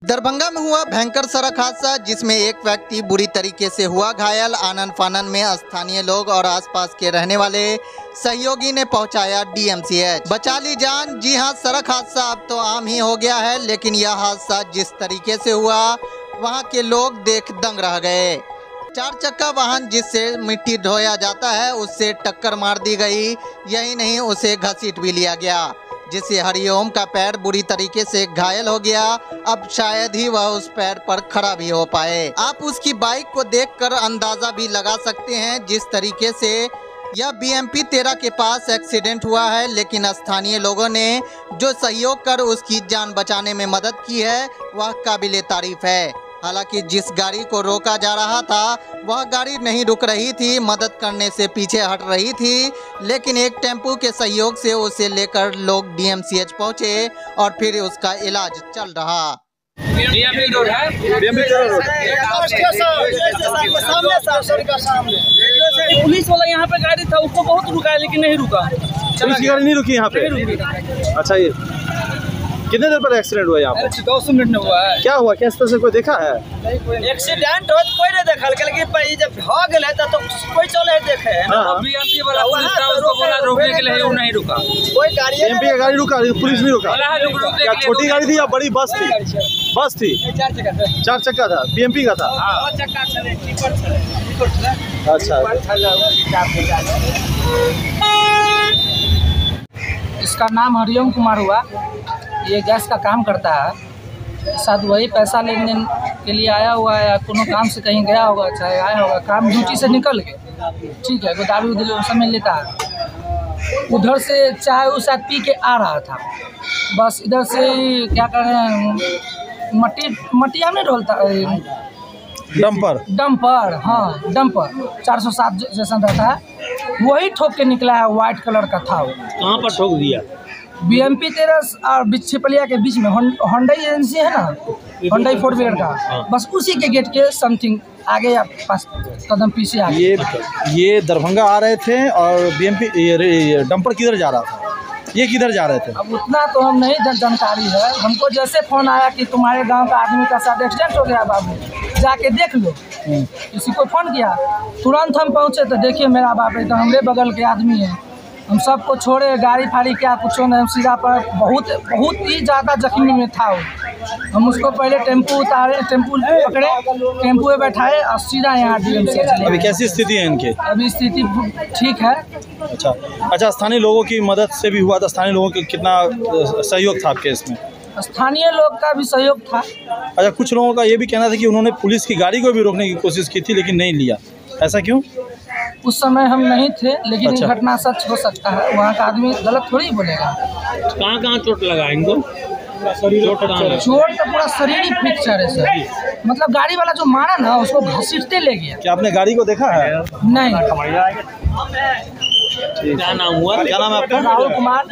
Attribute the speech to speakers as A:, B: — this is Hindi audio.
A: दरभंगा में हुआ भयंकर सड़क हादसा, जिसमें एक व्यक्ति बुरी तरीके से हुआ घायल। आनन फानन में स्थानीय लोग और आसपास के रहने वाले सहयोगी ने पहुंचाया डीएमसीएच। बचा ली जान। जी हां, सड़क हादसा अब तो आम ही हो गया है, लेकिन यह हादसा जिस तरीके से हुआ वहां के लोग देख दंग रह गए। 4 चक्का वाहन जिससे मिट्टी ढोया जाता है उससे टक्कर मार दी गई। यही नहीं, उसे घसीट भी लिया गया, जिससे हरिओम का पैर बुरी तरीके से घायल हो गया। अब शायद ही वह उस पैर पर खड़ा भी हो पाए। आप उसकी बाइक को देखकर अंदाजा भी लगा सकते हैं जिस तरीके से यह BMP 13 के पास एक्सीडेंट हुआ है। लेकिन स्थानीय लोगों ने जो सहयोग कर उसकी जान बचाने में मदद की है वह काबिले तारीफ है। हालांकि जिस गाड़ी को रोका जा रहा था वह गाड़ी नहीं रुक रही थी, मदद करने से पीछे हट रही थी। लेकिन एक टेम्पू के सहयोग से उसे लेकर लोग DMCH पहुंचे और फिर उसका इलाज चल रहा।
B: BMP रोड है, BMP रोड पुलिस वाला यहाँ पे गाड़ी था, उसको बहुत रुका लेकिन नहीं रुका।
C: पुलिस की गाड़ी नहीं रुकी यहाँ पे। अच्छा, ये कितने देर पर एक्सीडेंट हुआ यहाँ पे?
B: 2 मिनट में हुआ है।
C: क्या हुआ, किस तरह से कोई देखा है?
B: एक्सीडेंट हो कोई नहीं देखा, लेकिन जब हो गया तो कोई चले देखे। BMP वाला पुलिस था, उसको बोला रोकने के लिए, वो नहीं रुका। कोई गाड़ी
C: BMP की गाड़ी रुका, पुलिस नहीं रुका। क्या छोटी गाड़ी थी या बड़ी बस थी? बस थी, 4 चक्का था, BMP का था। अच्छा,
B: इसका नाम हरिओम कुमार हुआ। ये गैस का काम करता है, शायद वही पैसा लेने के लिए आया हुआ है या कोनो काम से कहीं गया होगा, चाहे आया होगा काम, ड्यूटी से निकल गए। ठीक है, दारू उधर समय लेता है, उधर से चाय वो शायद पी के आ रहा था। बस इधर से क्या कर रहे हैं, मटिया में ढोलता डंपर, हाँ डंपर 407 जैसा रहता है, वही ठोक के निकला है। वाइट कलर का था वो।
C: कहाँ पर ठोक दिया?
B: BMP 13 और छिपलिया के बीच में होंडाई एजेंसी है ना, होंडाई 4 व्हीलर का, बस उसी के गेट के समथिंग आगे या 5 कदम पीछे आगे।
C: ये दरभंगा आ रहे थे और BMP डंपर किधर जा रहा था? ये किधर जा रहे थे?
B: अब उतना तो हम नहीं जानकारी है। हमको जैसे फ़ोन आया कि तुम्हारे गांव का आदमी का साथ एक्सीडेंट हो गया बाबू, जाके देख लो। किसी को फ़ोन किया, तुरंत हम पहुँचे तो देखिए मेरा बाप एकदम हमरे बगल के आदमी है। हम सबको छोड़े, गाड़ी फाड़ी क्या कुछ नहीं, हम सीधा पर बहुत ही ज़्यादा जख्मी में था वो। हम उसको पहले टेम्पू उतारे, टेम्पू पकड़े, टेम्पू में बैठाए और सीधा यहाँ DMCH चले।
C: अभी कैसी स्थिति है इनकी?
B: अभी स्थिति ठीक है।
C: अच्छा, स्थानीय लोगों की मदद से भी हुआ था? स्थानीय लोगों का कितना सहयोग था आपके इसमें?
B: स्थानीय लोग का भी सहयोग था।
C: अच्छा, कुछ लोगों का ये भी कहना था कि उन्होंने पुलिस की गाड़ी को भी रोकने की कोशिश की थी लेकिन नहीं लिया, ऐसा क्यों?
B: उस समय हम नहीं थे, लेकिन अच्छा। घटना सच हो सकता है, वहाँ का आदमी गलत थोड़ी बोलेगा।
C: कहाँ चोट लगा इनको?
B: चोट तो पूरा शरीर ही फ्रैक्चर है सर। मतलब गाड़ी वाला जो मारा ना उसको घसीटते ले गया।
C: क्या आपने गाड़ी को देखा है?
B: नहीं।
C: क्या नाम हुआ? क्या नाम है आपका?
B: राहुल कुमार।